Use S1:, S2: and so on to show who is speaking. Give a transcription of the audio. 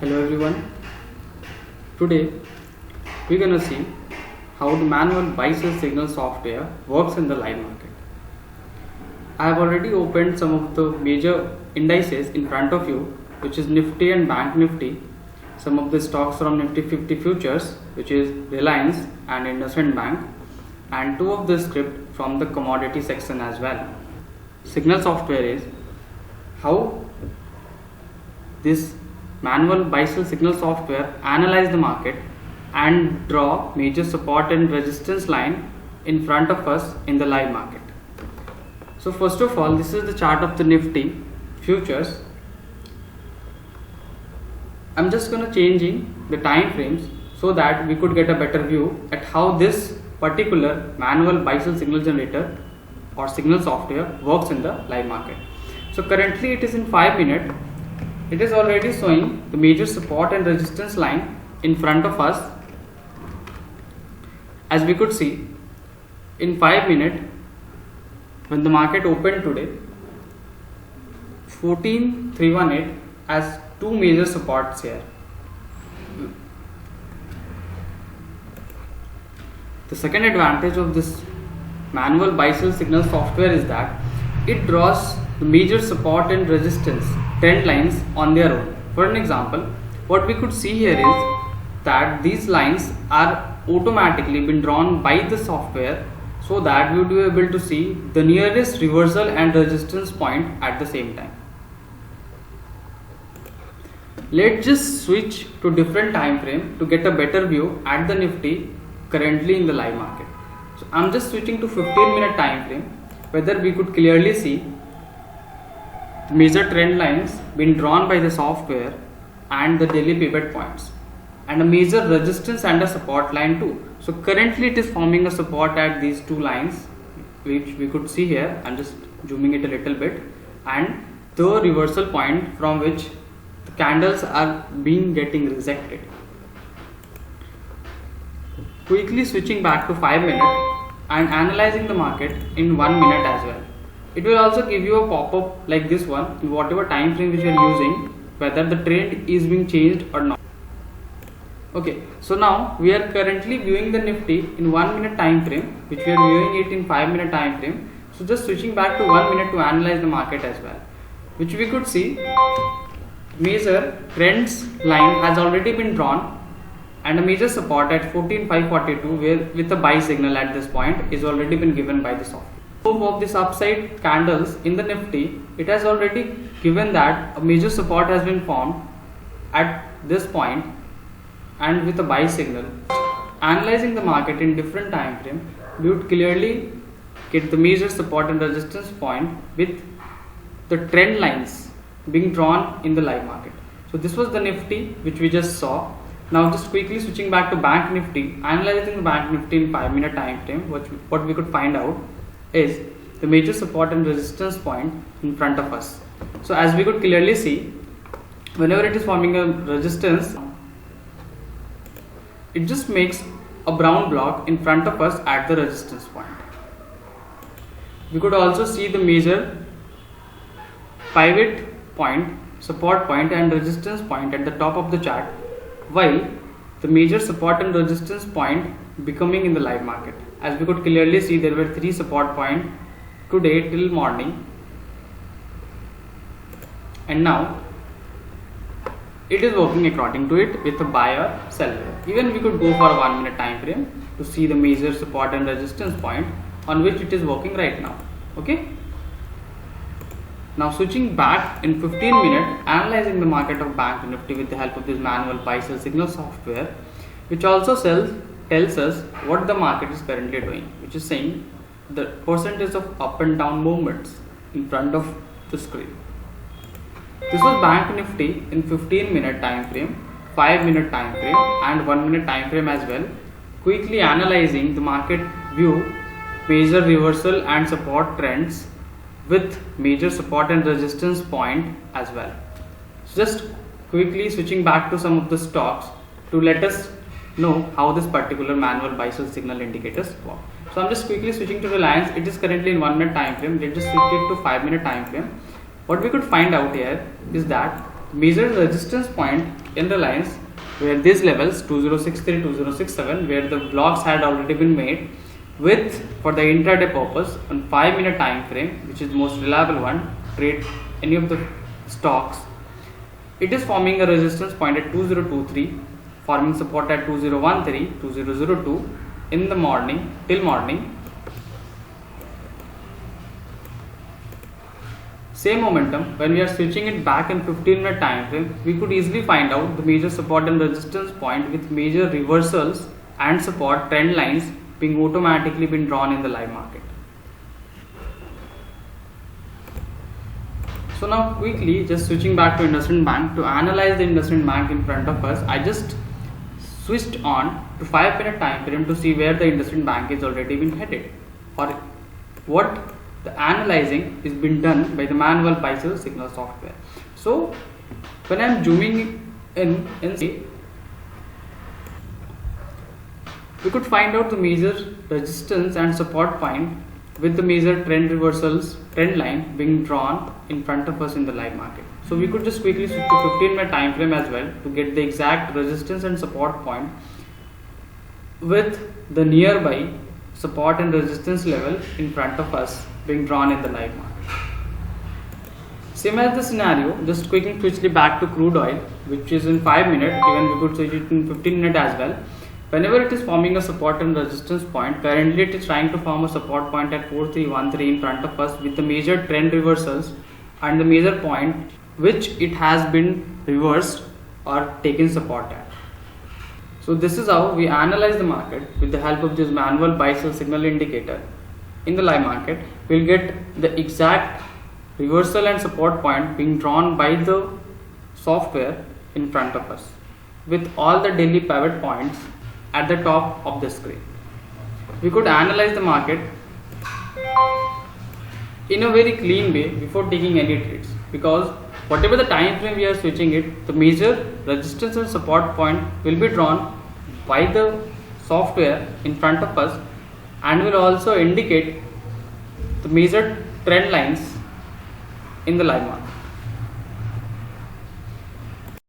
S1: Hello everyone. Today we're gonna see how the manual buy sell signal software works in the live market. I have already opened some of the major indices in front of you, which is Nifty and Bank Nifty, some of the stocks from Nifty 50 futures, which is Reliance and IndusInd Bank, and two of the script from the commodity section as well. Signal software is how this manual buy sell signal software analyze the market and draw major support and resistance line in front of us in the live market. So first of all, this is the chart of the Nifty futures. I'm just going to changing the time frames so that we could get a better view at how this particular manual buy sell signal generator or signal software works in the live market. So currently it is in 5 minutes. It is already showing the major support and resistance line in front of us. As we could see, in 5 minutes, when the market opened today, 14318 has two major supports here. The second advantage of this manual buy sell signal software is that it draws the major support and resistance trend lines on their own. For an example, what we could see here is that these lines are automatically been drawn by the software so that we would be able to see the nearest reversal and resistance point at the same time. Let's just switch to different time frame to get a better view at the Nifty currently in the live market. So I'm just switching to 15-minute time frame, whether we could clearly see the major trend lines being drawn by the software and the daily pivot points, and a major resistance and a support line too. So currently it is forming a support at these two lines, which we could see here. I'm just zooming it a little bit, and the reversal point from which the candles are getting rejected. Quickly switching back to 5 minutes and analyzing the market in 1 minute as well. It will also give you a pop-up like this one in whatever time frame which you are using, whether the trend is being changed or not. Okay, so now we are currently viewing the Nifty in 1 minute time frame, which we are viewing it in 5 minute time frame. So just switching back to 1 minute to analyze the market as well, which we could see major trends line has already been drawn, and a major support at 14542 where with a buy signal at this point is already been given by the software. Of this upside candles in the Nifty, it has already given that a major support has been formed at this point and with a buy signal. Analyzing the market in different time frame, we would clearly get the major support and resistance point with the trend lines being drawn in the live market. So this was the Nifty which we just saw. Now just quickly switching back to Bank Nifty, analyzing the Bank Nifty in 5 minute time frame, what we could find out is the major support and resistance point in front of us. So as we could clearly see, whenever it is forming a resistance, it just makes a brown block in front of us at the resistance point. We could also see the major pivot point, support point and resistance point at the top of the chart, while the major support and resistance point becoming in the live market. As we could clearly see, there were 3 support points today till morning, and now it is working according to it with a buy or sell. Even we could go for a 1 minute time frame to see the major support and resistance point on which it is working right now. Okay. Now switching back in 15 minutes, analyzing the market of Bank Nifty with the help of this manual buy sell signal software, which also tells us what the market is currently doing, which is saying the percentage of up and down movements in front of the screen. This was Bank Nifty in 15 minute time frame, 5 minute time frame and 1 minute time frame as well. Quickly analyzing the market view, major reversal and support trends with major support and resistance point as well. So just quickly switching back to some of the stocks to let us know how this particular manual buy sell signal indicators work. So I'm just quickly switching to Reliance. It is currently in 1 minute time frame. Let's just switch it to 5 minute time frame. What we could find out here is that Measure resistance point in the lines where these levels 2063, 2067, where the blocks had already been made with for the intraday purpose on 5-minute time frame, which is the most reliable one. Trade any of the stocks. It is forming a resistance point at 2023, forming support at 2013, 2002 in the morning till morning. Same momentum, when we are switching it back in 15-minute time frame, we could easily find out the major support and resistance point with major reversals and support trend lines being automatically been drawn in the live market. So now quickly, just switching back to IndusInd Bank, to analyze the IndusInd Bank in front of us, I just switched on to 5-minute time frame to see where the IndusInd Bank is already been headed, or what the analyzing is been done by the manual buy-sell signal software. So when I am zooming in we could find out the major resistance and support point with the major trend reversals, trend line being drawn in front of us in the live market. So we could just quickly switch to 15-minute time frame as well to get the exact resistance and support point with the nearby support and resistance level in front of us being drawn in the live market. Same as the scenario, just quickly switchly back to crude oil, which is in 5 minutes, even we could switch it in 15 minutes as well. Whenever it is forming a support and resistance point, currently it is trying to form a support point at 4313 in front of us with the major trend reversals and the major point which it has been reversed or taken support at. So this is how we analyze the market with the help of this manual buy-sell signal indicator. In the live market, we'll get the exact reversal and support point being drawn by the software in front of us with all the daily pivot points at the top of the screen. We could analyze the market in a very clean way before taking any trades, because whatever the time frame we are switching it, the major resistance and support point will be drawn by the software in front of us and will also indicate the major trend lines in the live market.